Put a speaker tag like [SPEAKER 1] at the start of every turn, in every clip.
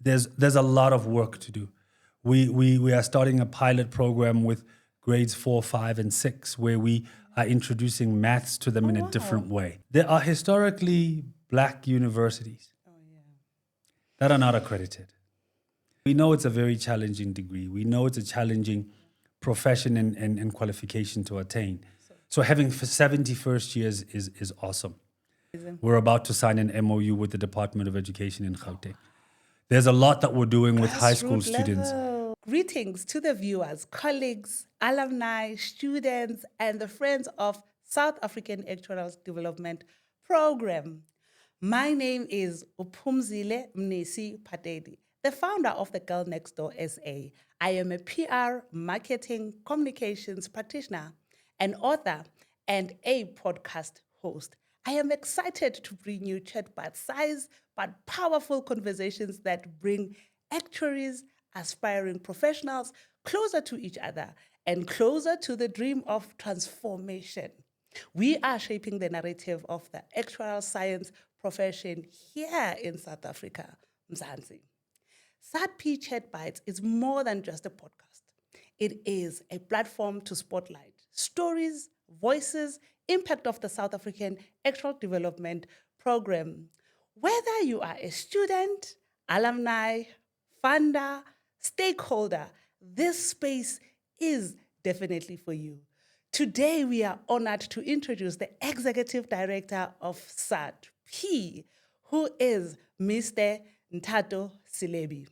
[SPEAKER 1] there's a lot of work to do. We are starting a pilot program with grades 4, 5, and 6, where we are introducing maths to them in a different way. There are historically black universities that are not accredited. We know it's a very challenging degree. We know it's a challenging profession and qualification to attain. So having 70 first years is awesome. We're about to sign an MOU with the Department of Education in Gauteng. There's a lot that we're doing with high school students.
[SPEAKER 2] Greetings to the viewers, colleagues, alumni, students, and the friends of South African Actuarial Development Program. My name is Upumzile Mnisi Patedi, the founder of the Girl Next Door SA. I am a PR, marketing, communications practitioner, an author, and a podcast host. I am excited to bring you chat-bite-sized but powerful conversations that bring actuaries, aspiring professionals closer to each other and closer to the dream of transformation. We are shaping the narrative of the actuarial science profession here in South Africa, Mzansi. SAADP ChatBytes is more than just a podcast. It is a platform to spotlight stories, voices, impact of the South African Actuarial Development Program. Whether you are a student, alumni, funder, stakeholder, this space is definitely for you. Today, we are honored to introduce the Executive Director of SAADP, who is Mr. Nthato Selebi.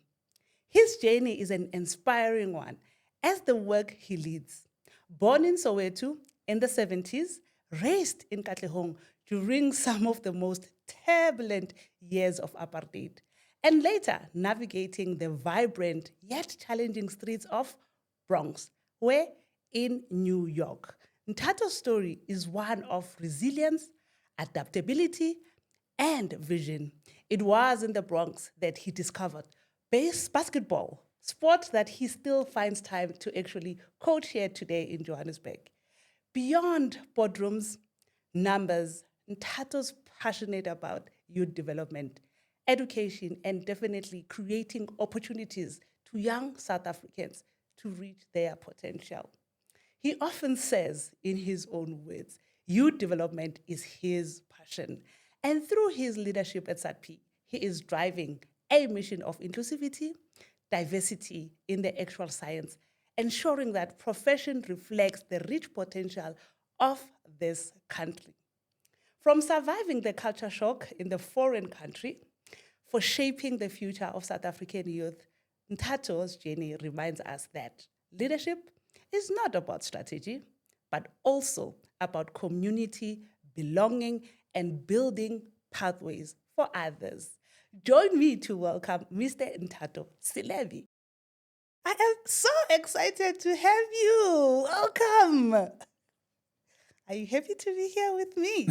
[SPEAKER 2] His journey is an inspiring one as the work he leads. Born in Soweto in the 70s, raised in Katlehong during some of the most turbulent years of apartheid, and later navigating the vibrant yet challenging streets of Bronx, where in New York. Nthato's story is one of resilience, adaptability, and vision. It was in the Bronx that he discovered basketball, sport that he still finds time to actually coach here today in Johannesburg. Beyond boardrooms, numbers, Nthato's passionate about youth development, education, and definitely creating opportunities to young South Africans to reach their potential. He often says, in his own words, youth development is his passion. And through his leadership at SAADP, he is driving a mission of inclusivity, diversity in the actual science, ensuring that profession reflects the rich potential of this country. From surviving the culture shock in the foreign country, for shaping the future of South African youth, Nthato's journey reminds us that leadership is not about strategy, but also about community, belonging, and building pathways for others. Join me to welcome Mr. Nthato Selebi. I am so excited to have you. Welcome. Are you happy to be here with me?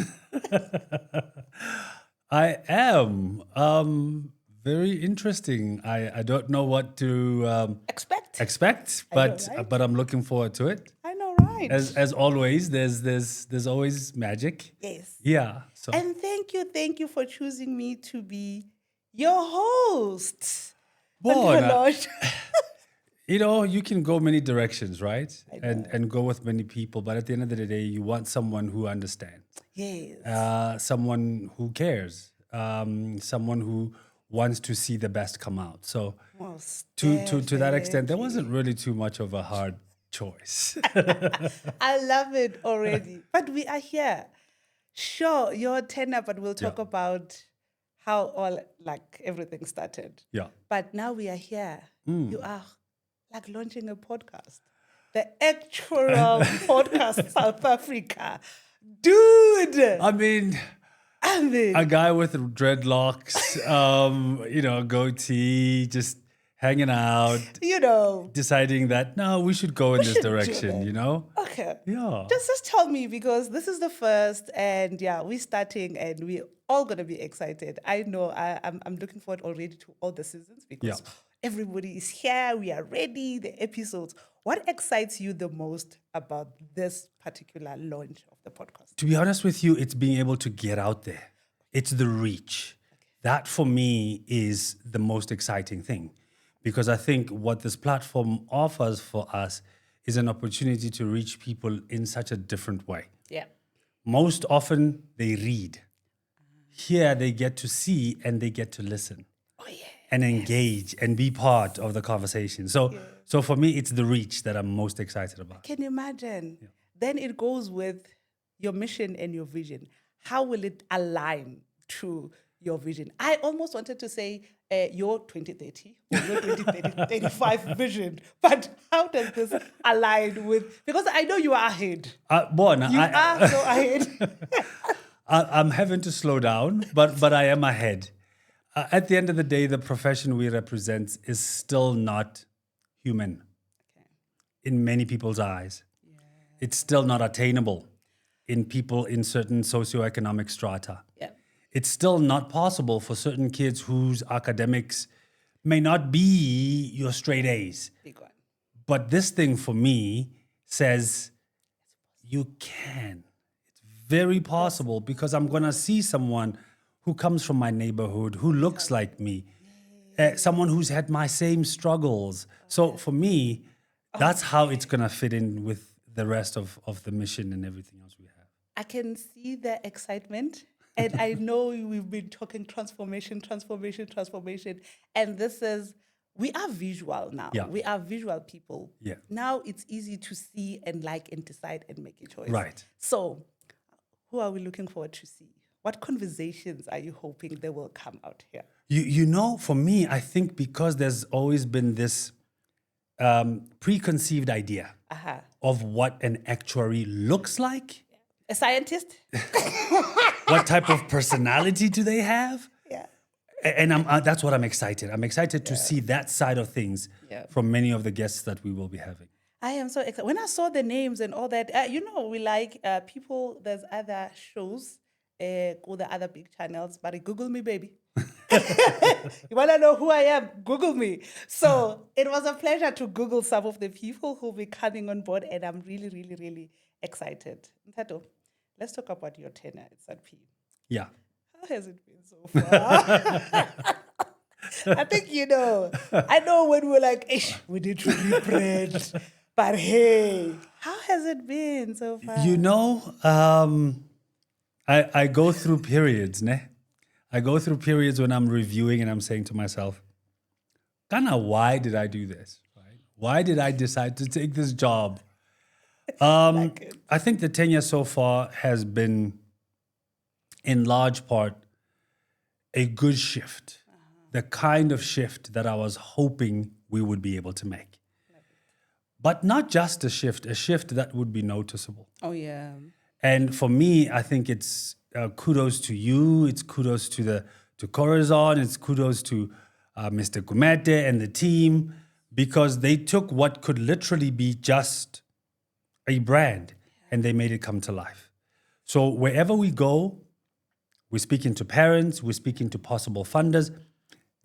[SPEAKER 1] I am. Very interesting. I don't know what to expect, but I'm looking forward to it.
[SPEAKER 2] I know, right?
[SPEAKER 1] As always, there's always magic.
[SPEAKER 2] Yes.
[SPEAKER 1] Yeah. So.
[SPEAKER 2] And thank you for choosing me to be your host.
[SPEAKER 1] You can go many directions, right? And go with many people, but at the end of the day, you want someone who understands.
[SPEAKER 2] Yes.
[SPEAKER 1] Someone who cares. Someone who wants to see the best come out. So to that extent, there wasn't really too much of a hard choice.
[SPEAKER 2] I love it already. But we are here. Sure, your tenure, but we'll talk about how everything started.
[SPEAKER 1] Yeah.
[SPEAKER 2] But now we are here. You are launching a podcast. The Actuarial Podcast South Africa. Dude!
[SPEAKER 1] I mean, a guy with dreadlocks, goatee, just hanging out. Deciding that, no, we should go in this direction,
[SPEAKER 2] Okay.
[SPEAKER 1] Yeah.
[SPEAKER 2] Just tell me, because this is the first, and we're starting, and we're all going to be excited. I know I'm looking forward already to all the seasons, because everybody is here. We are ready, the episodes. What excites you the most about this particular launch of the podcast?
[SPEAKER 1] To be honest with you, it's being able to get out there. It's the reach. That for me is the most exciting thing, because I think what this platform offers for us is an opportunity to reach people in such a different way.
[SPEAKER 2] Yeah.
[SPEAKER 1] Most often they read. Here they get to see and they get to listen and engage and be part of the conversation. So for me, it's the reach that I'm most excited about.
[SPEAKER 2] Can you imagine? Then it goes with your mission and your vision. How will it align to your vision? I almost wanted to say your 2030 or your 2035 vision, but how does this align with? Because I know you are ahead. You are so ahead.
[SPEAKER 1] I'm having to slow down, but I am ahead. At the end of the day, the profession we represent is still not human in many people's eyes. It's still not attainable in people in certain socioeconomic strata.
[SPEAKER 2] Yeah.
[SPEAKER 1] It's still not possible for certain kids whose academics may not be your straight A's.
[SPEAKER 2] Big one.
[SPEAKER 1] But this thing for me says you can. It's very possible, because I'm going to see someone who comes from my neighborhood, who looks like me, someone who's had my same struggles. So for me, that's how it's going to fit in with the rest of the mission and everything else we have.
[SPEAKER 2] I can see the excitement. And I know we've been talking transformation. And this is, we are visual now.
[SPEAKER 1] Yeah.
[SPEAKER 2] We are visual people.
[SPEAKER 1] Yeah.
[SPEAKER 2] Now it's easy to see and like and decide and make a choice.
[SPEAKER 1] Right.
[SPEAKER 2] So who are we looking forward to see? What conversations are you hoping they will come out here?
[SPEAKER 1] You know, for me, I think because there's always been this preconceived idea of what an actuary looks like.
[SPEAKER 2] A scientist?
[SPEAKER 1] What type of personality do they have?
[SPEAKER 2] Yeah.
[SPEAKER 1] And that's what I'm excited. I'm excited to see that side of things from many of the guests that we will be having.
[SPEAKER 2] I am so excited. When I saw the names and all that, we like people, there's other shows, or the other big channels, but Google me, baby. You want to know who I am? Google me. So it was a pleasure to Google some of the people who will be coming on board, and I'm really, really, really excited. Nthato, let's talk about your tenure at SAADP.
[SPEAKER 1] Yeah.
[SPEAKER 2] How has it been so far? I think, I know when we're like, we need to be bread, but hey, how has it been so far?
[SPEAKER 1] I go through periods, ne? I go through periods when I'm reviewing and I'm saying to myself, Kana, why did I do this? Right? Why did I decide to take this job? I think the tenure so far has been, in large part, a good shift. The kind of shift that I was hoping we would be able to make. But not just a shift that would be noticeable.
[SPEAKER 2] Oh, yeah.
[SPEAKER 1] And for me, I think it's kudos to you. It's kudos to Corazon. It's kudos to Mr. Kumete and the team, because they took what could literally be just a brand and they made it come to life. So wherever we go, we're speaking to parents, we're speaking to possible funders,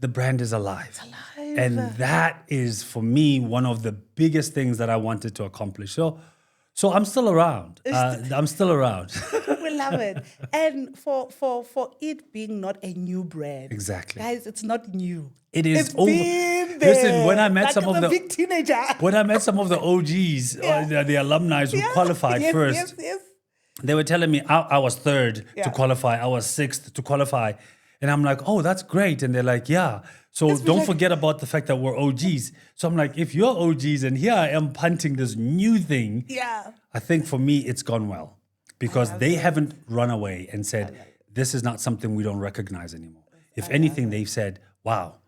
[SPEAKER 1] the brand is alive.
[SPEAKER 2] It's alive.
[SPEAKER 1] And that is, for me, one of the biggest things that I wanted to accomplish. So I'm still around. I'm still around.
[SPEAKER 2] We love it. And for it being not a new brand.
[SPEAKER 1] Exactly.
[SPEAKER 2] Guys, it's not new.
[SPEAKER 1] It is
[SPEAKER 2] It's
[SPEAKER 1] over.
[SPEAKER 2] been there.
[SPEAKER 1] Listen, when I met
[SPEAKER 2] like
[SPEAKER 1] some of the
[SPEAKER 2] big teenager.
[SPEAKER 1] when I met some of the OGs, or the alumni who qualified first, they were telling me I was third to qualify, I was sixth to qualify. And I'm like, oh, that's great. And they're like, yeah. So don't forget about the fact that we're OGs. So I'm like, if you're OGs and here I am punting this new thing, I think for me it's gone well. Because they haven't run away and said, this is not something we don't recognize anymore. If anything, they've said, wow,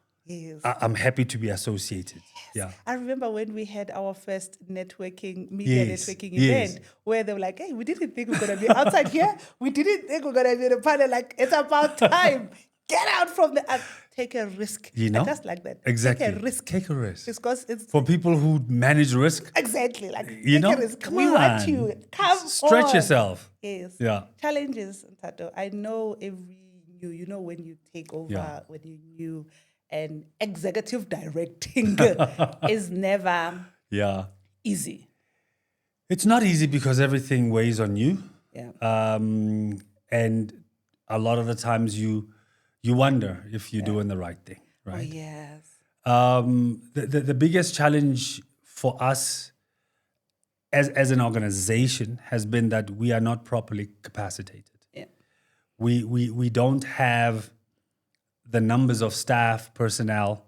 [SPEAKER 1] I'm happy to be associated. Yeah.
[SPEAKER 2] I remember when we had our first media networking event, where they were like, hey, we didn't think we were going to be outside here. We didn't think we were going to be in a panel. Like, it's about time. Get out from the... take a risk. Just like that.
[SPEAKER 1] Exactly.
[SPEAKER 2] Take a risk.
[SPEAKER 1] Take a risk.
[SPEAKER 2] Because it's...
[SPEAKER 1] For people who manage risk.
[SPEAKER 2] Exactly. Like, take a risk.
[SPEAKER 1] Come
[SPEAKER 2] we
[SPEAKER 1] on.
[SPEAKER 2] want you. Come
[SPEAKER 1] Stretch
[SPEAKER 2] on.
[SPEAKER 1] yourself.
[SPEAKER 2] Yes.
[SPEAKER 1] Yeah.
[SPEAKER 2] Challenges, Nthato. I know when you take over, when you're new, and executive directing is never easy.
[SPEAKER 1] It's not easy because everything weighs on you.
[SPEAKER 2] Yeah.
[SPEAKER 1] And a lot of the times you you wonder if you're doing the right thing,
[SPEAKER 2] Oh,
[SPEAKER 1] right?
[SPEAKER 2] yes.
[SPEAKER 1] The biggest challenge for us as an organization has been that we are not properly capacitated.
[SPEAKER 2] Yeah.
[SPEAKER 1] We don't have the numbers of staff, personnel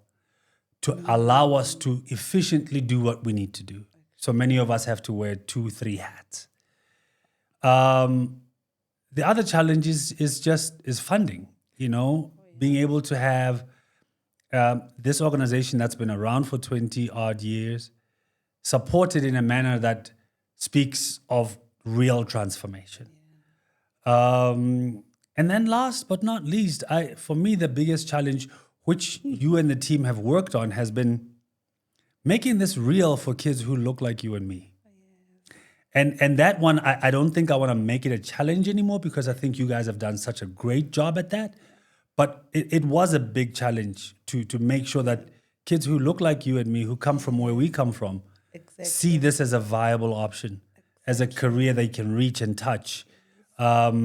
[SPEAKER 1] to allow us to efficiently do what we need to do. So many of us have to wear 2-3 hats. The other challenge is funding, being able to have this organization that's been around for 20 odd years, supported in a manner that speaks of real transformation. And then last but not least, for me, the biggest challenge, which you and the team have worked on, has been making this real for kids who look like you and me. And that one, I don't think I want to make it a challenge anymore, because I think you guys have done such a great job at that. But it was a big challenge to make sure that kids who look like you and me, who come from where we come from, see this as a viable option, as a career they can reach and touch. So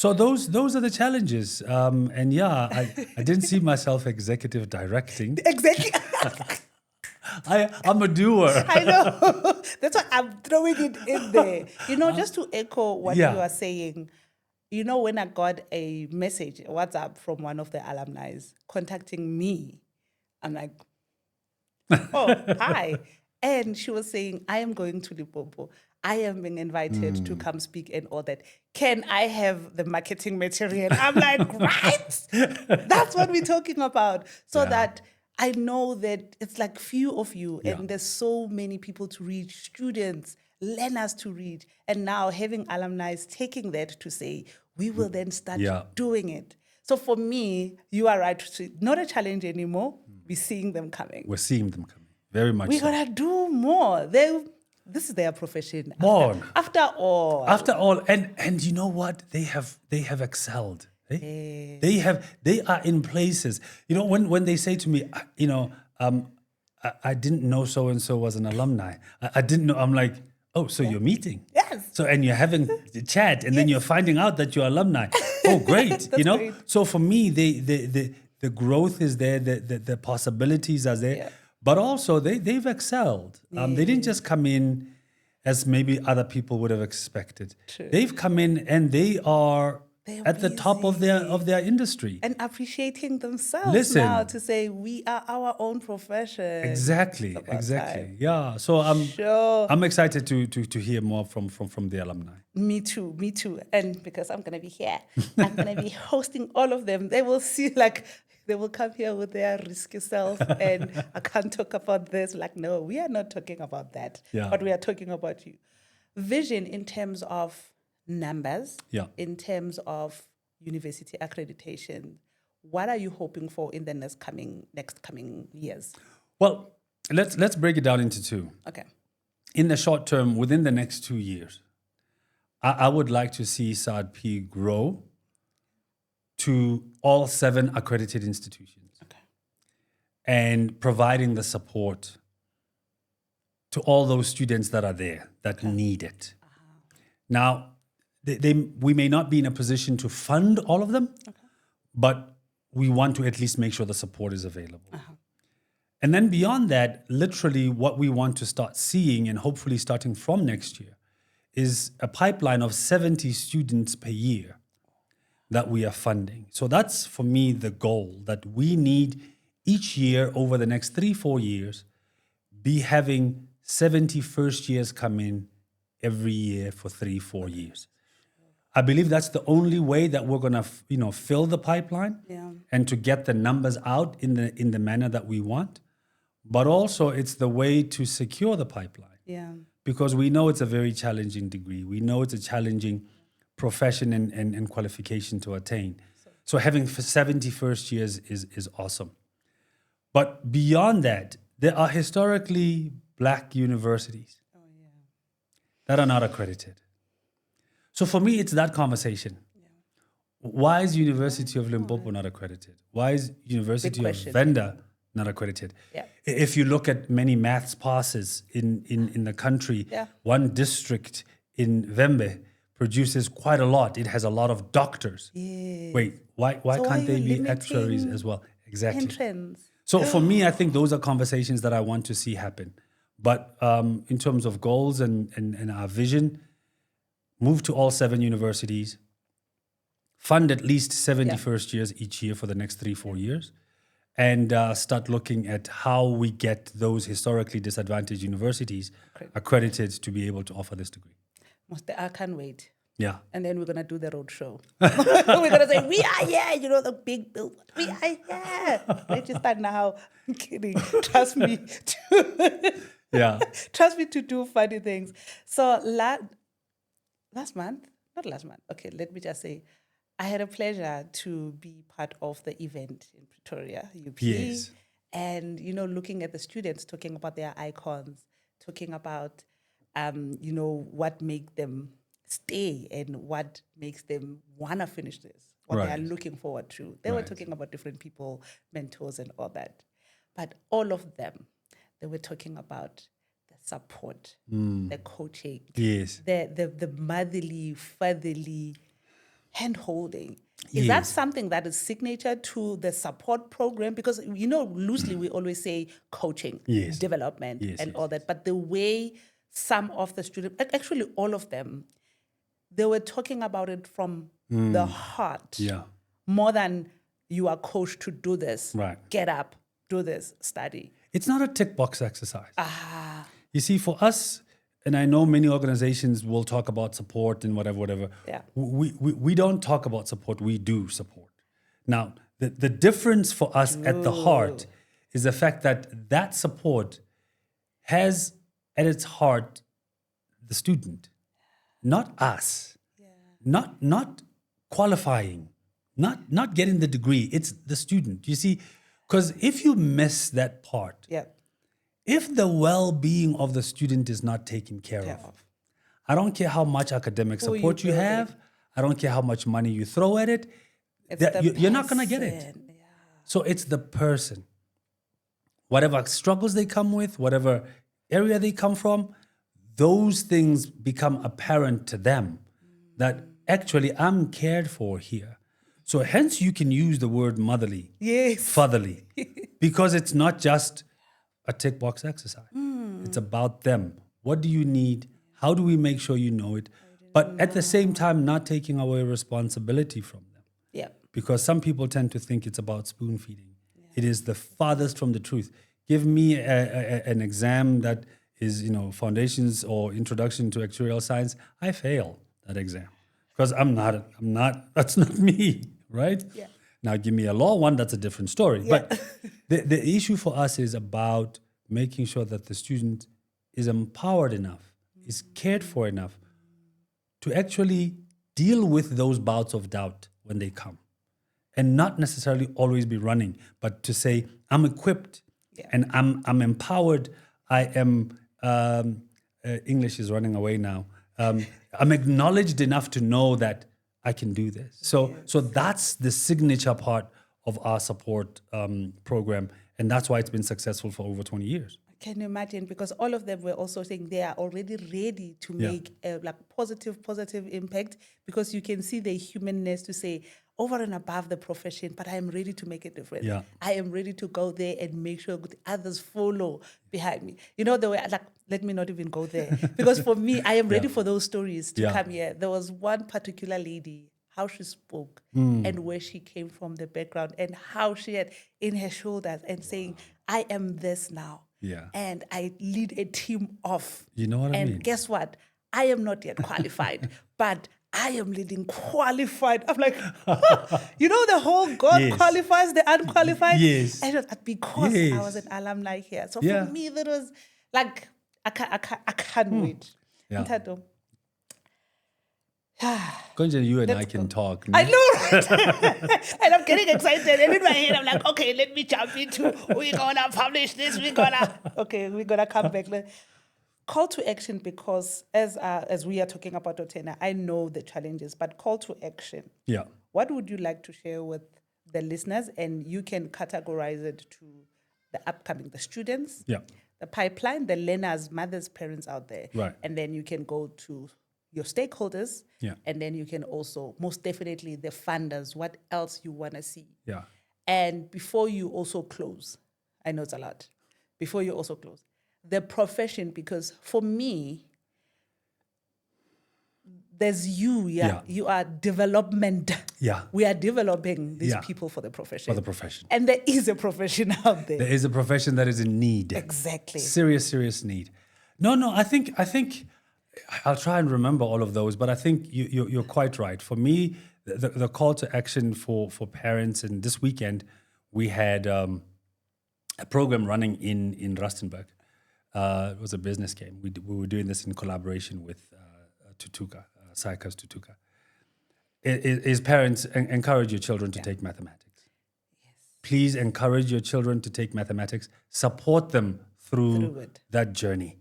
[SPEAKER 1] those are the challenges. I didn't see myself executive directing.
[SPEAKER 2] Exactly.
[SPEAKER 1] I'm a doer.
[SPEAKER 2] I know. That's why I'm throwing it in there. Just to echo what you are saying, when I got a message, WhatsApp from one of the alumni contacting me, I'm like, oh, hi. And she was saying, I am going to Limpopo. I am being invited to come speak and all that. Can I have the marketing material? I'm like, right? That's what we're talking about. So that I know that it's like few of you and there's so many people to reach, students, learners to reach. And now having alumni taking that to say, we will then start doing it. So for me, you are right. Not a challenge anymore. We're seeing them coming.
[SPEAKER 1] We're seeing them coming. Very much
[SPEAKER 2] We're going to do more. This is their profession. After all.
[SPEAKER 1] And you know what? They have excelled. They are in places. When they say to me, I didn't know so and so was an alumni. I didn't know. I'm like, oh, so you're meeting?
[SPEAKER 2] Yes.
[SPEAKER 1] So and you're having the chat, and then you're finding out that you're alumni. Oh, great!
[SPEAKER 2] Great.
[SPEAKER 1] So for me, the growth is there. The possibilities are there.
[SPEAKER 2] Yeah.
[SPEAKER 1] But also they've excelled. They didn't just come in as maybe other people would have expected.
[SPEAKER 2] True.
[SPEAKER 1] They've come in and they are at the top of their industry.
[SPEAKER 2] And appreciating themselves now to say, we are our own profession.
[SPEAKER 1] Exactly.
[SPEAKER 2] Time.
[SPEAKER 1] Yeah. So I'm excited to hear more from the alumni.
[SPEAKER 2] Me too. And because I'm going to be here, I'm going to be hosting all of them. They will see they will come here with their risky self and I can't talk about this. Like, no, we are not talking about that. But we are talking about you. Vision in terms of numbers, in terms of university accreditation. What are you hoping for in the next coming years?
[SPEAKER 1] Well, let's break it down into two.
[SPEAKER 2] Okay.
[SPEAKER 1] In the short term, within the next 2 years, I would like to see SAADP grow to all 7 accredited institutions, and providing the support to all those students that are there that need it. Now, we may not be in a position to fund all of them, but we want to at least make sure the support is available. And then beyond that, literally what we want to start seeing, and hopefully starting from next year, is a pipeline of 70 students per year that we are funding. So that's, for me, the goal, that we need each year over the next 3-4 years, be having 70 first years come in every year for 3-4 years. I believe that's the only way that we're going to, fill the pipeline and to get the numbers out in the manner that we want. But also it's the way to secure the pipeline. Because we know it's a very challenging degree. We know it's a challenging profession and qualification to attain. So having 70 first years is awesome. But beyond that, there are historically Black universities that are not accredited. So for me, it's that conversation. Why is University of Limpopo not accredited? Why is University of Venda not accredited? If you look at many maths passes in the country, one district in Vembe produces quite a lot. It has a lot of doctors.
[SPEAKER 2] Yes.
[SPEAKER 1] Wait, why
[SPEAKER 2] So why
[SPEAKER 1] can't
[SPEAKER 2] are
[SPEAKER 1] they
[SPEAKER 2] you
[SPEAKER 1] be actuaries
[SPEAKER 2] limiting
[SPEAKER 1] as well? Exactly.
[SPEAKER 2] entrance?
[SPEAKER 1] So for me, I think those are conversations that I want to see happen. But in terms of goals and our vision, move to all 7 universities, fund at least 70 first years each year for the next 3-4 years, and start looking at how we get those historically disadvantaged universities accredited to be able to offer this degree.
[SPEAKER 2] I can't wait.
[SPEAKER 1] Yeah.
[SPEAKER 2] And then we're going to do the road show. We're going to say, we are here, the big billboard. We are here. Register now. I'm kidding. Trust me.
[SPEAKER 1] Yeah.
[SPEAKER 2] Trust me to do funny things. So last month, not last month. Okay, let me just say, I had a pleasure to be part of the event in Pretoria, UP.
[SPEAKER 1] Yes.
[SPEAKER 2] And, looking at the students, talking about their icons, talking about, what make them stay and what makes them want to finish this, what they are
[SPEAKER 1] Right.
[SPEAKER 2] looking forward to. They were talking about different people, mentors and all that. But all of them, they were talking about the support, the coaching,
[SPEAKER 1] Yes.
[SPEAKER 2] the motherly, fatherly hand-holding. Is that something that is signature to the support program? Because, loosely we always say coaching, development, and all that. But the way some of the students, actually all of them, they were talking about it from the heart.
[SPEAKER 1] Yeah.
[SPEAKER 2] More than you are coached to do this.
[SPEAKER 1] Right.
[SPEAKER 2] Get up, do this, study.
[SPEAKER 1] It's not a tick box exercise. You see, for us, and I know many organizations will talk about support and whatever.
[SPEAKER 2] Yeah.
[SPEAKER 1] We don't talk about support, we do support. Now, the difference for us at the heart is the fact that support has at its heart the student, not us, not qualifying, not getting the degree. It's the student. You see, because if you miss that part, if the well-being of the student is not taken care of, I don't care how much academic support you have, I don't care how much money you throw at it, you're not going to get it. So it's the person. Whatever struggles they come with, whatever area they come from, those things become apparent to them that actually I'm cared for here. So hence you can use the word motherly, fatherly, because it's not just a tick box exercise. It's about them. What do you need? How do we make sure you know it? But at the same time, not taking away responsibility from them.
[SPEAKER 2] Yeah.
[SPEAKER 1] Because some people tend to think it's about spoon feeding. It is the farthest from the truth. Give me an exam that is, foundations or introduction to actuarial science. I fail that exam because I'm not, that's not me, right?
[SPEAKER 2] Yeah.
[SPEAKER 1] Now give me a law one, that's a different story.
[SPEAKER 2] Yeah.
[SPEAKER 1] But the issue for us is about making sure that the student is empowered enough, is cared for enough to actually deal with those bouts of doubt when they come. And not necessarily always be running, but to say, I'm equipped and I'm empowered. I am, English is running away now. I'm acknowledged enough to know that I can do this. So that's the signature part of our support program. And that's why it's been successful for over 20 years.
[SPEAKER 2] Can you imagine? Because all of them were also saying they are already ready to make a positive impact, because you can see the humanness to say over and above the profession, but I am ready to make a difference.
[SPEAKER 1] Yeah.
[SPEAKER 2] I am ready to go there and make sure the others follow behind me. The way, let me not even go there. Because for me, I am ready for those stories to come here. There was one particular lady, how she spoke and where she came from, the background, and how she had in her shoulders and saying, I am this now.
[SPEAKER 1] Yeah.
[SPEAKER 2] And I lead a team of.
[SPEAKER 1] You know what I mean?
[SPEAKER 2] And guess what? I am not yet qualified, but I am leading qualified. I'm like, the whole God qualifies the unqualified.
[SPEAKER 1] Yes.
[SPEAKER 2] And because I was an alumni here. So for me, that was like, I can't wait.
[SPEAKER 1] Yeah.
[SPEAKER 2] Nthato.
[SPEAKER 1] Gonja, you and I can talk.
[SPEAKER 2] I know, right? And I'm getting excited. And in my head, I'm like, okay, let me jump into, we're going to publish this. We're going to come back. Call to action, because as we are talking about Otena, I know the challenges, but call to action.
[SPEAKER 1] Yeah.
[SPEAKER 2] What would you like to share with the listeners? And you can categorize it to the upcoming, the students, the pipeline, the learners, mothers, parents out there.
[SPEAKER 1] Right.
[SPEAKER 2] And then you can go to your stakeholders,
[SPEAKER 1] Yeah.
[SPEAKER 2] and then you can also, most definitely, the funders, what else you want to see.
[SPEAKER 1] Yeah.
[SPEAKER 2] And before you also close, I know it's a lot, before you also close, the profession, because for me, there's you,
[SPEAKER 1] Yeah.
[SPEAKER 2] you are development.
[SPEAKER 1] Yeah.
[SPEAKER 2] We are developing these
[SPEAKER 1] Yeah.
[SPEAKER 2] people for the profession.
[SPEAKER 1] For the profession.
[SPEAKER 2] And there is a profession out there.
[SPEAKER 1] There is a profession that is in need.
[SPEAKER 2] Exactly.
[SPEAKER 1] Serious need. No, I think I'll try and remember all of those, but I think you're quite right. For me, the call to action for parents, and this weekend we had a program running in Rustenburg. It was a business game. We were doing this in collaboration with Tutuka, Saikas Tutuka. Is parents encourage your children to take mathematics.
[SPEAKER 2] Yes.
[SPEAKER 1] Please encourage your children to take mathematics. Support them through that journey.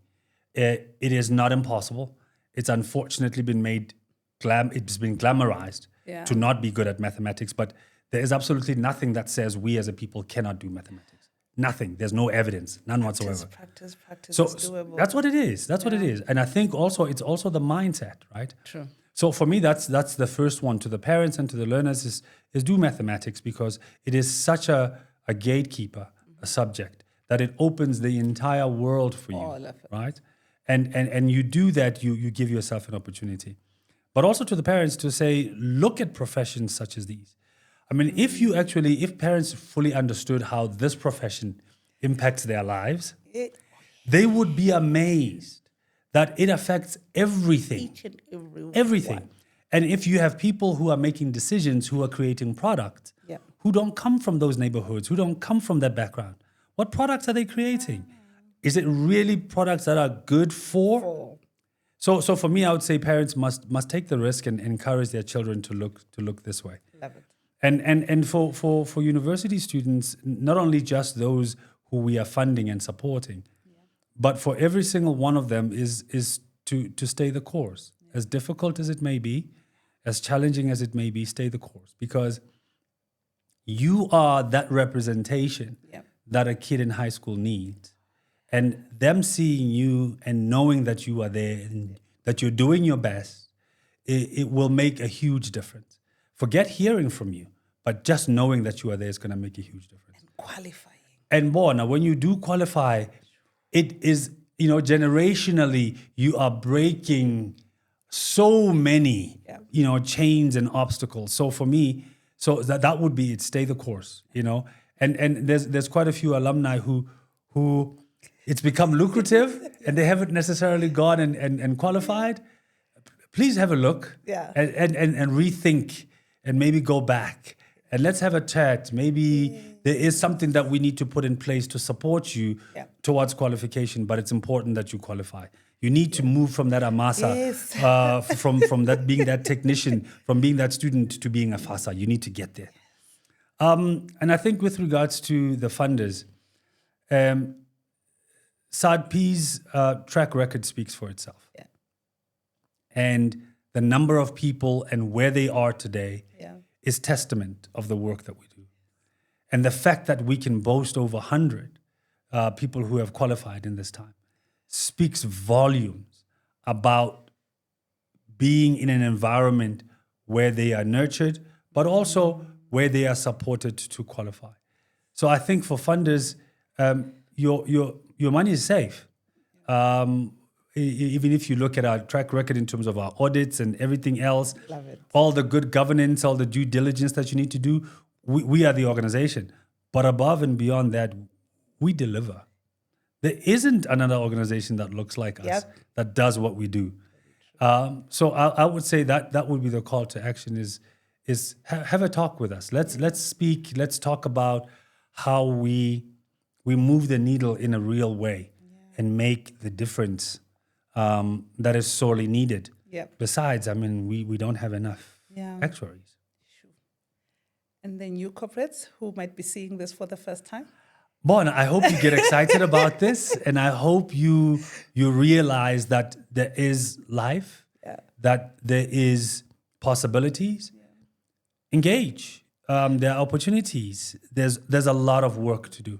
[SPEAKER 1] It is not impossible. It's unfortunately been made it's been glamorized to not be good at mathematics, but there is absolutely nothing that says we as a people cannot do mathematics. Nothing. There's no evidence, none whatsoever.
[SPEAKER 2] Practice.
[SPEAKER 1] So
[SPEAKER 2] It's doable.
[SPEAKER 1] that's what it is. That's what it is. And I think also it's also the mindset, right?
[SPEAKER 2] True.
[SPEAKER 1] So for me, that's the first one to the parents and to the learners is do mathematics, because it is such a gatekeeper, a subject, that it opens the entire world for you,
[SPEAKER 2] All of it.
[SPEAKER 1] right? And you do that, you give yourself an opportunity. But also to the parents to say, look at professions such as these. I mean, if parents fully understood how this profession impacts their lives, they would be amazed that it affects everything.
[SPEAKER 2] Each and every
[SPEAKER 1] Everything.
[SPEAKER 2] one.
[SPEAKER 1] And if you have people who are making decisions, who are creating products, who don't come from those neighborhoods, who don't come from that background, what products are they creating? Is it really products that are good for? So for me, I would say parents must take the risk and encourage their children to look this way.
[SPEAKER 2] Love it.
[SPEAKER 1] And for university students, not only just those who we are funding and supporting, but for every single one of them is to stay the course. As difficult as it may be, as challenging as it may be, stay the course. Because you are that representation that a kid in high school needs. And them seeing you and knowing that you are there and that you're doing your best, it will make a huge difference. Forget hearing from you, but just knowing that you are there is going to make a huge difference.
[SPEAKER 2] And qualifying.
[SPEAKER 1] And more, now when you do qualify, it is, generationally, you are breaking so many, chains and obstacles. So for me, that would be it, stay the course, And there's quite a few alumni who it's become lucrative and they haven't necessarily gone and qualified. Please have a look and rethink and maybe go back and let's have a chat. Maybe there is something that we need to put in place to support you towards qualification, but it's important that you qualify. You need to move from that amasa, from that being that technician, from being that student to being a FASA. You need to get there. And I think with regards to the funders, SAADP's track record speaks for itself.
[SPEAKER 2] Yeah.
[SPEAKER 1] And the number of people and where they are today is testament of the work that we do. And the fact that we can boast over 100 people who have qualified in this time speaks volumes about being in an environment where they are nurtured, but also where they are supported to qualify. So I think for funders, your money is safe. Even if you look at our track record in terms of our audits and everything else,
[SPEAKER 2] Love it.
[SPEAKER 1] all the good governance, all the due diligence that you need to do, we are the organization. But above and beyond that, we deliver. There isn't another organization that looks like us, that does what we do. So I would say that would be the call to action is have a talk with us. Let's speak. Let's talk about how we move the needle in a real way and make the difference that is sorely needed. Besides, we don't have enough actuaries.
[SPEAKER 2] Sure. And then new corporates who might be seeing this for the first time?
[SPEAKER 1] Bon, I hope you get excited about this, and I hope you realize that there is life, that there is possibilities. Engage. There are opportunities. There's a lot of work to do.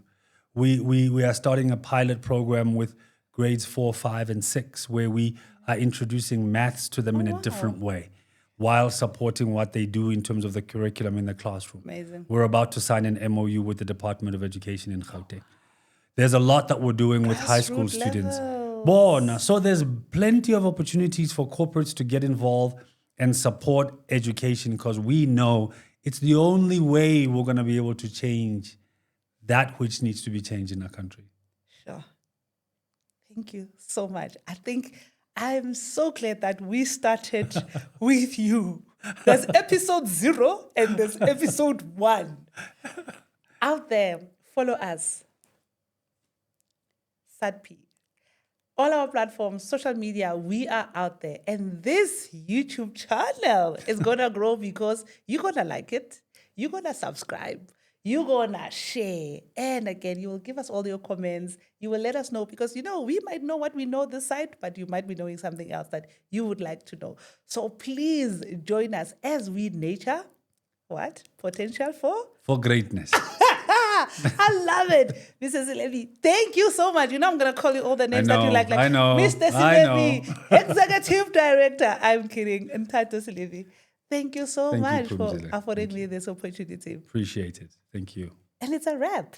[SPEAKER 1] We are starting a pilot program with grades 4, 5, and 6, where we are introducing maths to them in a different way while supporting what they do in terms of the curriculum in the classroom.
[SPEAKER 2] Amazing.
[SPEAKER 1] We're about to sign an MOU with the Department of Education in Gauteng. There's a lot that we're doing with high school students. So there's plenty of opportunities for corporates to get involved and support education, because we know it's the only way we're going to be able to change that which needs to be changed in our country.
[SPEAKER 2] Sure. Thank you so much. I think I'm so glad that we started with you. There's episode 0 and there's episode 1. Out there, follow us. SAADP. All our platforms, social media, we are out there. And this YouTube channel is going to grow because you're going to like it. You're going to subscribe. You're going to share. And again, you will give us all your comments. You will let us know, because, we might know what we know this side, but you might be knowing something else that you would like to know. So please join us as we nurture what? Potential for?
[SPEAKER 1] For greatness.
[SPEAKER 2] I love it. Mr. Selebi, thank you so much. I'm going to call you all the names that you like.
[SPEAKER 1] I know.
[SPEAKER 2] Mr. Selebi, Executive Director. I'm kidding. Nthato Selebi. Thank you so much for affording me this opportunity.
[SPEAKER 1] Appreciate it. Thank you.
[SPEAKER 2] And it's a wrap.